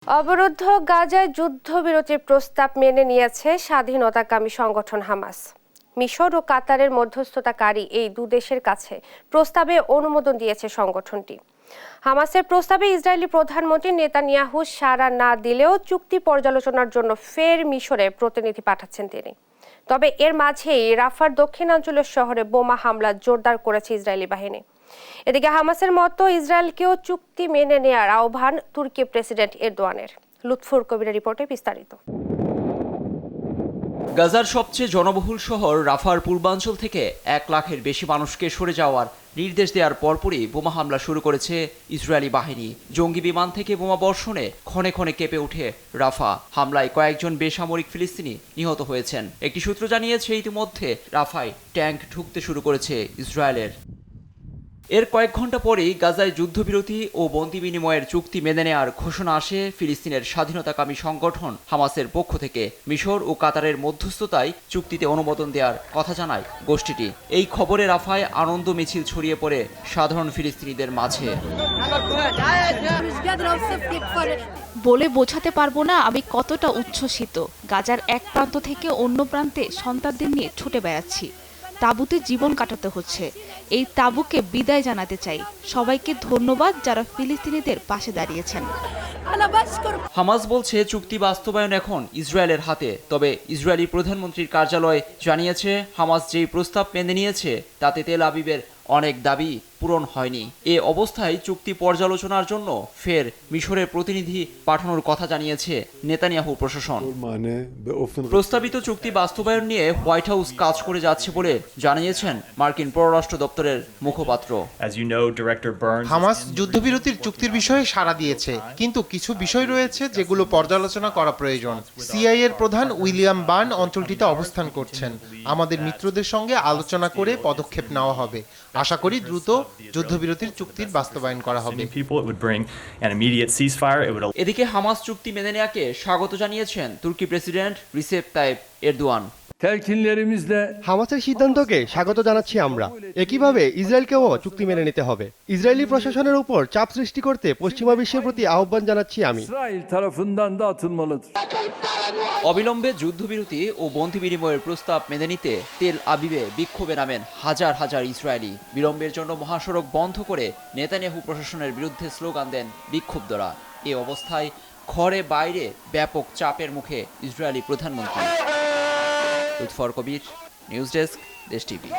অবরুদ্ধ গাজায় যুদ্ধবিরতির প্রস্তাব মেনে নিয়েছে স্বাধীনতাকামী সংগঠন হামাস। মিশর ও কাতারের মধ্যস্থতাকারী এই দুদেশের কাছে প্রস্তাবে অনুমোদন দিয়েছে সংগঠনটি। হামাসের প্রস্তাবে ইসরায়েলি প্রধানমন্ত্রী নেতানিয়াহু সাড়া না দিলেও চুক্তি পর্যালোচনার জন্য ফের মিশরে প্রতিনিধি পাঠাচ্ছেন তিনি। তবে এর মাঝেই রাফার দক্ষিণাঞ্চলের শহরে বোমা হামলা জোরদার করেছে ইসরায়েলি বাহিনী। এদিকে হামাসের মতো ইসরায়েলকেও চুক্তি মেনে নেয়ার আহ্বান তুর্কি প্রেসিডেন্ট এরদোয়ানের। লুৎফুর কবিরের রিপোর্টে বিস্তারিত। গাজার সবচেয়ে জনবহুল শহর রাফার পূর্বাঞ্চল থেকে 1 লাখের বেশি মানুষকে সরে যাওয়ার নির্দেশ দেওয়ার পরপরই বোমা হামলা শুরু করেছে ইসরায়েলি বাহিনী। জঙ্গি বিমান থেকে বোমা বর্ষণে ক্ষণে ক্ষণে কেঁপে ওঠে রাফা। হামলায় কয়েকজন বেসামরিক ফিলিস্তিনি নিহত হয়েছেন। একটি সূত্র জানিয়েছে ইতিমধ্যে রাফায় ট্যাঙ্ক ঢুকতে শুরু করেছে ইসরায়েলের। এর কয়েক ঘন্টা পরেই গাজায় যুদ্ধবিরতি ও বন্দি বিনিময়ের চুক্তি মেনে নেওয়ার ঘোষণা আসে ফিলিস্তিনের স্বাধীনতাকামী সংগঠন হামাসের পক্ষ থেকে। মিশর ও কাতারের মধ্যস্থতায় চুক্তিতে অনুমোদন দেওয়ার কথা জানায় গোষ্ঠীটি। এই খবরে রাফায় আনন্দ মিছিল ছড়িয়ে পড়ে সাধারণ ফিলিস্তিনিদের মাঝে। বলে বোঝাতে পারবো না আমি কতটা উচ্ছ্বসিত। গাজার এক প্রান্ত থেকে অন্য প্রান্তে সন্তানদের নিয়ে ছুটে বেড়াচ্ছি। তাঁবুতে জীবন কাটাতে হচ্ছে। এই তাঁবুকে বিদায় জানাতে চাই। সবাইকে ধন্যবাদ যারা ফিলিস্তিনিদের পাশে দাঁড়িয়েছেন। হামাস বলছে চুক্তি বাস্তবায়ন এখন ইসরায়েলের হাতে। তবে ইসরায়েলি প্রধানমন্ত্রীর কার্যালয় জানিয়েছে হামাস যেই প্রস্তাব মেনে নিয়েছে তাতে তেল আবিবের অনেক দাবি পূরণ হয়নি। এ অবস্থায় চুক্তি পর্যালোচনার জন্য ফের মিশরের প্রতিনিধি পাঠানোর কথা জানিয়েছে নেতানিয়াহু প্রশাসন। প্রস্তাবিত চুক্তি বাস্তবায়ন নিয়ে হোয়াইট হাউস কাজ করে যাচ্ছে বলে জানিয়েছেন মার্কিন পররাষ্ট্র দপ্তরের মুখপাত্র। হামাস যুদ্ধবিরতির চুক্তির বিষয়ে সাড়া দিয়েছে, কিন্তু কিছু বিষয় রয়েছে যেগুলো পর্যালোচনা করা প্রয়োজন। সিআইএ এর প্রধান উইলিয়াম বার্ন অঞ্চলটিতে অবস্থান করছেন। আমাদের মিত্রদের সঙ্গে আলোচনা করে পদক্ষেপ নেওয়া হবে। আশা করি দ্রুত যুদ্ধবিরতির চুক্তির বাস্তবায়ন করা হবে। এদিকে হামাস চুক্তি মেনে নেওয়াকে স্বাগত জানিয়েছেন তুর্কি প্রেসিডেন্ট রিসেপ তাইপ এরদোয়ান। হামাসের সিদ্ধান্তকে স্বাগত জানাচ্ছি আমরা। একইভাবে ইসরায়েলকেও চুক্তি মেনে নিতে হবে। ইসরায়েলি প্রশাসনের উপর চাপ সৃষ্টি করতে পশ্চিমা বিশ্বের প্রতি আহ্বান জানাচ্ছি আমি। অবিলম্বে যুদ্ধবিরতি ও বন্দি বিনিময়ের প্রস্তাব মেনে নিতে তেল আবিবে বিক্ষোভে নামেন হাজার হাজার ইসরায়েলি। বিলম্বের জন্য মহাসড়ক বন্ধ করে নেতানিয়াহু প্রশাসনের বিরুদ্ধে স্লোগান দেন বিক্ষুব্ধরা। এ অবস্থায় ঘরে বাইরে ব্যাপক চাপের মুখে ইসরায়েলি প্রধানমন্ত্রী। লুৎফর কবির, নিউজ ডেস্ক, দেশ টিভি।